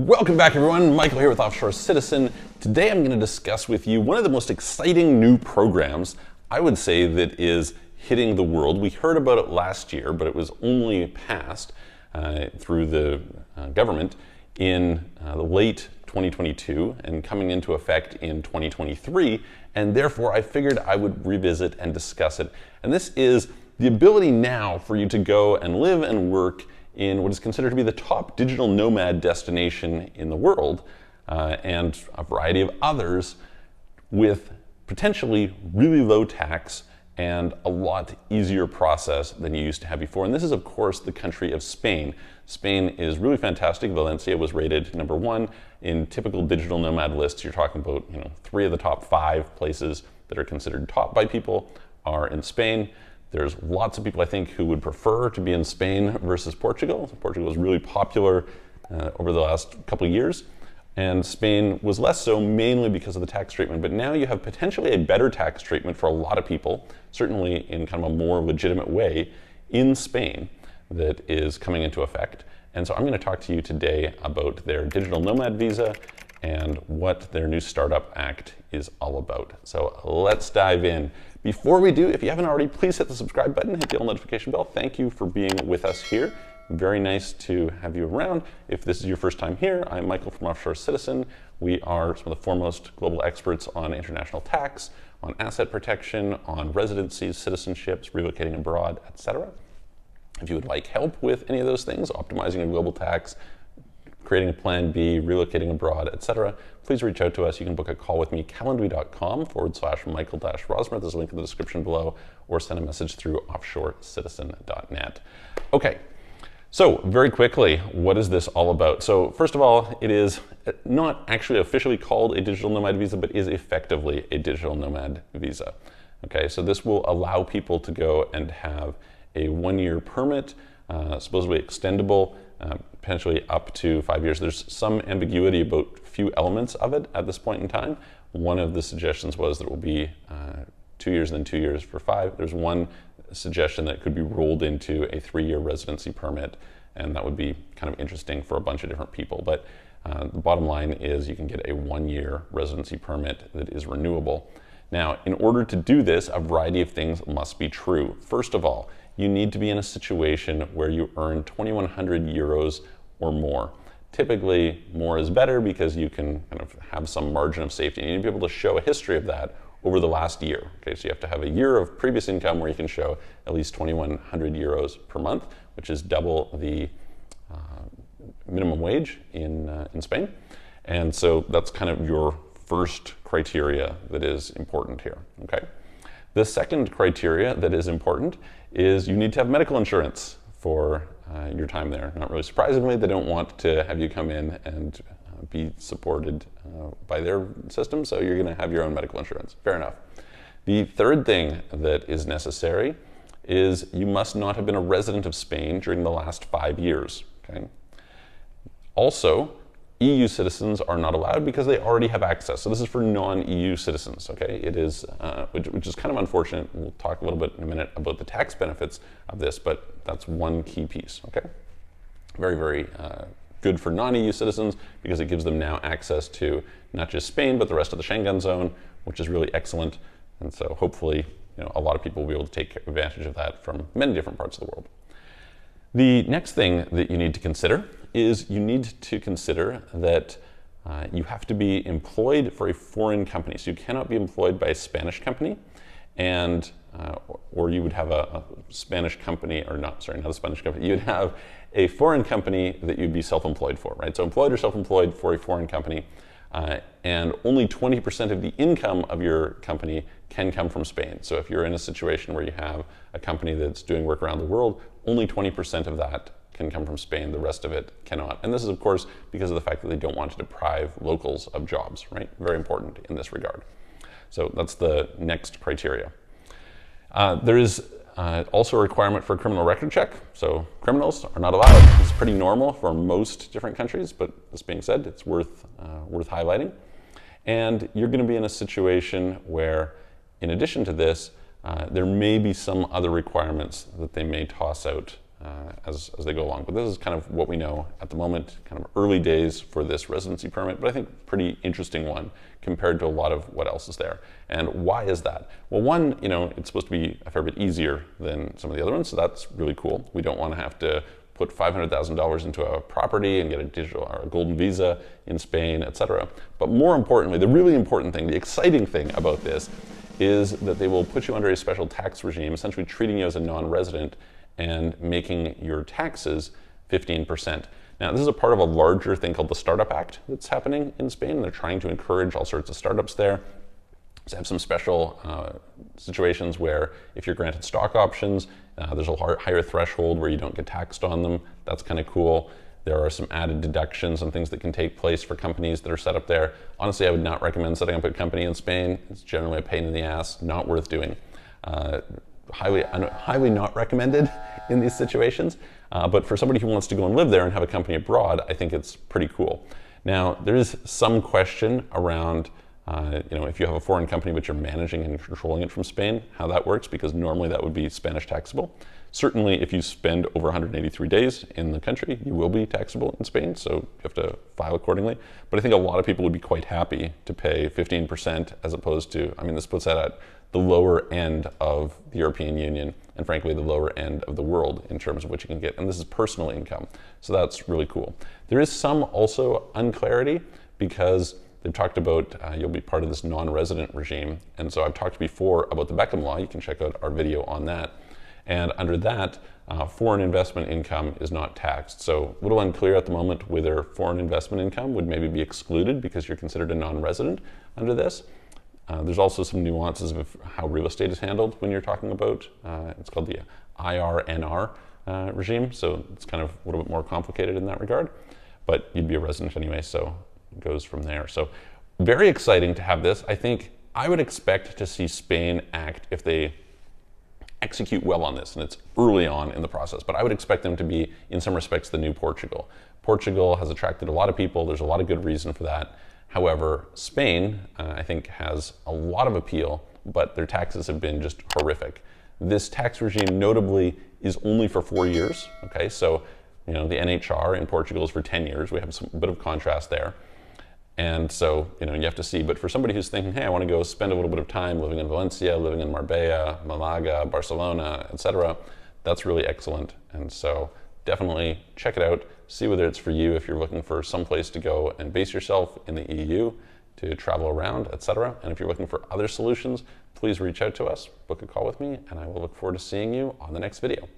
Welcome back, everyone. Michael here with Offshore Citizen. Today I'm going to discuss with you one of the most exciting new programs, I would say, that is hitting the world. We heard about it last year, but it was only passed through the government in the late 2022 and coming into effect in 2023, and therefore I figured I would revisit and discuss it. And this is the ability now for you to go and live and work in what is considered to be the top digital nomad destination in the world, and a variety of others with potentially really low tax and a lot easier process than you used to have before. And this is, of course, the country of Spain. Spain is really fantastic. Valencia was rated #1 in typical digital nomad lists. You're talking about, 3 of the top 5 places that are considered top by people are in Spain. There's lots of people, I think, who would prefer to be in Spain versus Portugal. Portugal was really popular over the last couple of years, and Spain was less so, mainly because of the tax treatment. But now you have potentially a better tax treatment for a lot of people, certainly in kind of a more legitimate way in Spain, that is coming into effect. And so I'm going to talk to you today about their digital nomad visa and what their new Startup Act is all about. So let's dive in. Before we do, if you haven't already, please hit the subscribe button, hit the little notification bell. Thank you for being with us here. Very nice to have you around. If this is your first time here, I'm Michael from Offshore Citizen. We are some of the foremost global experts on international tax, on asset protection, on residencies, citizenships, relocating abroad, etc. If you would like help with any of those things, optimizing your global tax, creating a plan B, relocating abroad, etc., please reach out to us. You can book a call with me, calendly.com/Michael-Rosmer. There's a link in the description below, or send a message through offshorecitizen.net. Okay, so very quickly, what is this all about? So first of all, it is not actually officially called a digital nomad visa, but is effectively a digital nomad visa. Okay, so this will allow people to go and have a 1-year permit, supposedly extendable, potentially up to 5 years. There's some ambiguity about a few elements of it at this point in time. One of the suggestions was that it will be 2 years and then 2 years for 5. There's one suggestion that it could be rolled into a 3-year residency permit, and that would be kind of interesting for a bunch of different people. But the bottom line is you can get a 1-year residency permit that is renewable. Now, in order to do this, a variety of things must be true. First of all, you need to be in a situation where you earn 2,100 euros or more. Typically, more is better because you can kind of have some margin of safety. You need to be able to show a history of that over the last year. Okay, so you have to have a year of previous income where you can show at least 2,100 euros per month, which is double the minimum wage in Spain. And so that's kind of your first criteria that is important here. Okay. The second criteria that is important is you need to have medical insurance for your time there. Not really surprisingly, they don't want to have you come in and be supported by their system, so you're going to have your own medical insurance. Fair enough. The third thing that is necessary is you must not have been a resident of Spain during the last 5 years. Okay. Also, EU citizens are not allowed because they already have access. So this is for non-EU citizens, okay? It is, which is kind of unfortunate. We'll talk a little bit in a minute about the tax benefits of this, but that's one key piece, okay? Very, very good for non-EU citizens because it gives them now access to not just Spain, but the rest of the Schengen zone, which is really excellent. And so hopefully, a lot of people will be able to take advantage of that from many different parts of the world. The next thing that you need to consider is you need to consider that you have to be employed for a foreign company. So you cannot be employed by a Spanish company, and or you would have a Spanish company, or not a Spanish company. You'd have a foreign company that you'd be self-employed for, right? So employed or self-employed for a foreign company, and only 20% of the income of your company can come from Spain. So if you're in a situation where you have a company that's doing work around the world, only 20% of that can come from Spain, the rest of it cannot. And this is, of course, because of the fact that they don't want to deprive locals of jobs, right? Very important in this regard. So that's the next criteria. There is also a requirement for a criminal record check. So criminals are not allowed. It's pretty normal for most different countries, but this being said, it's worth highlighting. And you're going to be in a situation where, in addition to this, there may be some other requirements that they may toss out as they go along. But this is kind of what we know at the moment, kind of early days for this residency permit, but I think pretty interesting one compared to a lot of what else is there. And why is that? Well, one, it's supposed to be a fair bit easier than some of the other ones, so that's really cool. We don't want to have to put $500,000 into a property and get a digital or a golden visa in Spain, etc. But more importantly, the really important thing, the exciting thing about this is that they will put you under a special tax regime, essentially treating you as a non-resident and making your taxes 15%. Now, this is a part of a larger thing called the Startup Act that's happening in Spain. They're trying to encourage all sorts of startups there. So have some special situations where if you're granted stock options, there's a higher threshold where you don't get taxed on them. That's kind of cool. There are some added deductions and things that can take place for companies that are set up there. Honestly, I would not recommend setting up a company in Spain. It's generally a pain in the ass, not worth doing. Highly not recommended in these situations. But for somebody who wants to go and live there and have a company abroad, I think it's pretty cool. Now, there is some question around if you have a foreign company but you're managing and controlling it from Spain, how that works, because normally that would be Spanish taxable. Certainly, if you spend over 183 days in the country, you will be taxable in Spain, so you have to file accordingly. But I think a lot of people would be quite happy to pay 15% as opposed to, this puts that at the lower end of the European Union and frankly the lower end of the world in terms of what you can get. And this is personal income, so that's really cool. There is some also unclarity because they've talked about you'll be part of this non-resident regime. And so I've talked before about the Beckham Law. You can check out our video on that. And under that, foreign investment income is not taxed. So a little unclear at the moment whether foreign investment income would maybe be excluded because you're considered a non-resident under this. There's also some nuances of how real estate is handled when you're talking about, it's called the IRNR regime. So it's kind of a little bit more complicated in that regard, but you'd be a resident anyway, so it goes from there. So very exciting to have this. I think I would expect to see Spain act if they execute well on this, and it's early on in the process, but I would expect them to be, in some respects, the new Portugal. Portugal has attracted a lot of people. There's a lot of good reason for that. However, Spain, I think, has a lot of appeal, but their taxes have been just horrific. This tax regime, notably, is only for 4 years. Okay, so the NHR in Portugal is for 10 years. We have a bit of contrast there. And so, you have to see. But for somebody who's thinking, hey, I want to go spend a little bit of time living in Valencia, living in Marbella, Malaga, Barcelona, etc., that's really excellent. And so definitely check it out. See whether it's for you if you're looking for some place to go and base yourself in the EU to travel around, etc. And if you're looking for other solutions, please reach out to us, book a call with me, and I will look forward to seeing you on the next video.